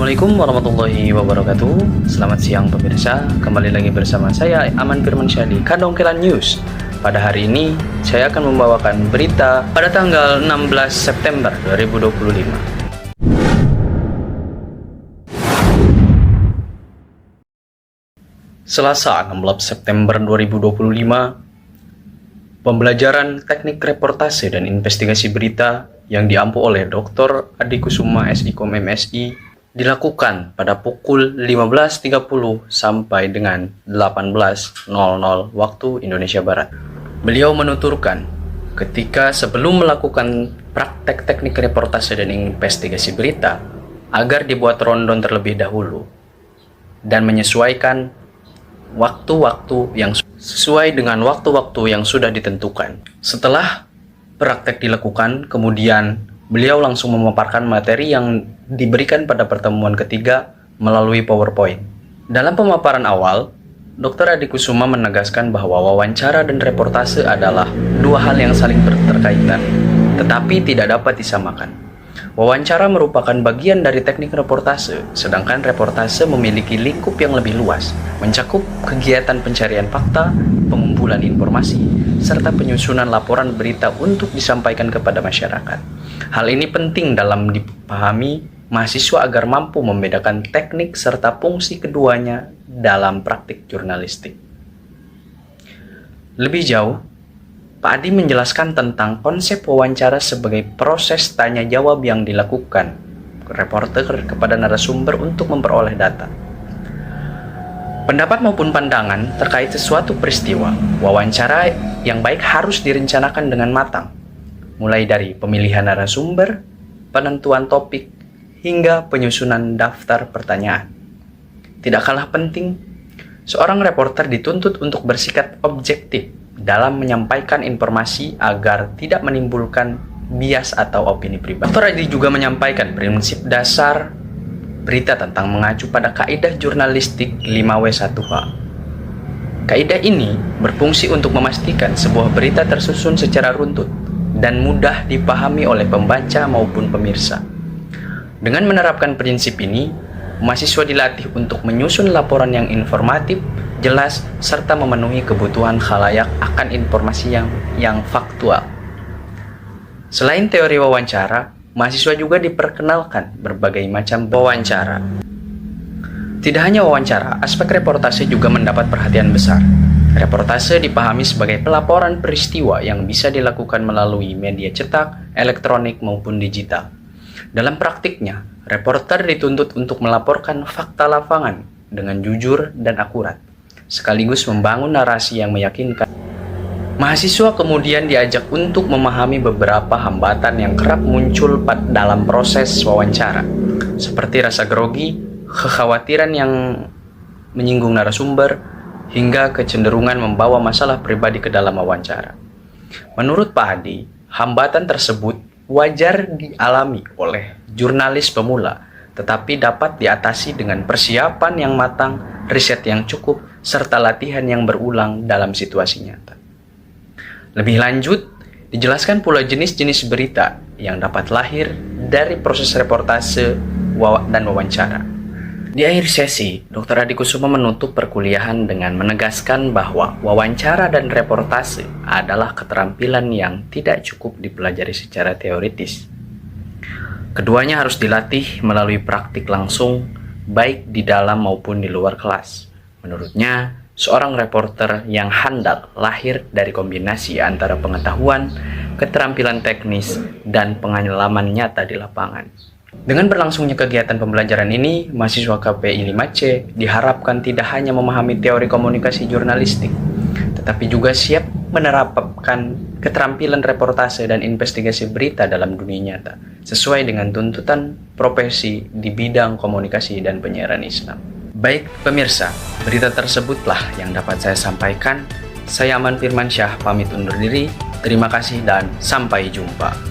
Assalamualaikum warahmatullahi wabarakatuh. Selamat siang pemirsa. Kembali lagi bersama saya Aman Firmansyah di Kadongkelan News. Pada hari ini saya akan membawakan berita pada tanggal 16 September 2025. Selasa 16 September 2025, pembelajaran teknik reportase dan investigasi berita yang diampu oleh Dr. Adi Kusuma SIKOM MSI dilakukan pada pukul 15.30 sampai dengan 18.00 waktu Indonesia Barat. Beliau menuturkan, ketika sebelum melakukan praktek teknik reportase dan investigasi berita, agar dibuat rondon terlebih dahulu dan menyesuaikan waktu-waktu yang sesuai dengan waktu-waktu yang sudah ditentukan. Setelah praktek dilakukan, kemudian beliau langsung memaparkan materi yang diberikan pada pertemuan ketiga melalui PowerPoint. Dalam pemaparan awal, Dr. Adi Kusuma menegaskan bahwa wawancara dan reportase adalah dua hal yang saling berkaitan, tetapi tidak dapat disamakan. Wawancara merupakan bagian dari teknik reportase, sedangkan reportase memiliki lingkup yang lebih luas, mencakup kegiatan pencarian fakta, pengumpulan informasi, serta penyusunan laporan berita untuk disampaikan kepada masyarakat. Hal ini penting dalam dipahami mahasiswa agar mampu membedakan teknik serta fungsi keduanya dalam praktik jurnalistik. Lebih jauh, Pak Adi menjelaskan tentang konsep wawancara sebagai proses tanya jawab yang dilakukan reporter kepada narasumber untuk memperoleh data. Pendapat maupun pandangan terkait sesuatu peristiwa, wawancara yang baik harus direncanakan dengan matang, mulai dari pemilihan narasumber, penentuan topik, hingga penyusunan daftar pertanyaan. Tidak kalah penting, seorang reporter dituntut untuk bersikap objektif dalam menyampaikan informasi agar tidak menimbulkan bias atau opini pribadi. Dr. Adi juga menyampaikan prinsip dasar berita tentang mengacu pada kaidah jurnalistik 5W1H. Kaidah ini berfungsi untuk memastikan sebuah berita tersusun secara runtut dan mudah dipahami oleh pembaca maupun pemirsa. Dengan menerapkan prinsip ini, mahasiswa dilatih untuk menyusun laporan yang informatif, jelas, serta memenuhi kebutuhan khalayak akan informasi yang faktual. Selain teori wawancara, mahasiswa juga diperkenalkan berbagai macam wawancara. Tidak hanya wawancara, aspek reportase juga mendapat perhatian besar. Reportase dipahami sebagai pelaporan peristiwa yang bisa dilakukan melalui media cetak, elektronik, maupun digital. Dalam praktiknya, reporter dituntut untuk melaporkan fakta lapangan dengan jujur dan akurat, sekaligus membangun narasi yang meyakinkan. Mahasiswa kemudian diajak untuk memahami beberapa hambatan yang kerap muncul dalam proses wawancara, seperti rasa grogi, kekhawatiran yang menyinggung narasumber, hingga kecenderungan membawa masalah pribadi ke dalam wawancara. Menurut Pak Adi, hambatan tersebut wajar dialami oleh jurnalis pemula, tetapi dapat diatasi dengan persiapan yang matang, riset yang cukup, serta latihan yang berulang dalam situasi nyata. Lebih lanjut, dijelaskan pula jenis-jenis berita yang dapat lahir dari proses reportase dan wawancara. Di akhir sesi, Dr. Adi Kusuma menutup perkuliahan dengan menegaskan bahwa wawancara dan reportase adalah keterampilan yang tidak cukup dipelajari secara teoritis. Keduanya harus dilatih melalui praktik langsung, baik di dalam maupun di luar kelas. Menurutnya, seorang reporter yang handal lahir dari kombinasi antara pengetahuan, keterampilan teknis, dan pengalaman nyata di lapangan. Dengan berlangsungnya kegiatan pembelajaran ini, mahasiswa KPI 5C diharapkan tidak hanya memahami teori komunikasi jurnalistik, tetapi juga siap menerapkan keterampilan reportase dan investigasi berita dalam dunia nyata, sesuai dengan tuntutan profesi di bidang komunikasi dan penyiaran Islam. Baik pemirsa, berita tersebutlah yang dapat saya sampaikan. Saya Aman Firmansyah pamit undur diri. Terima kasih dan sampai jumpa.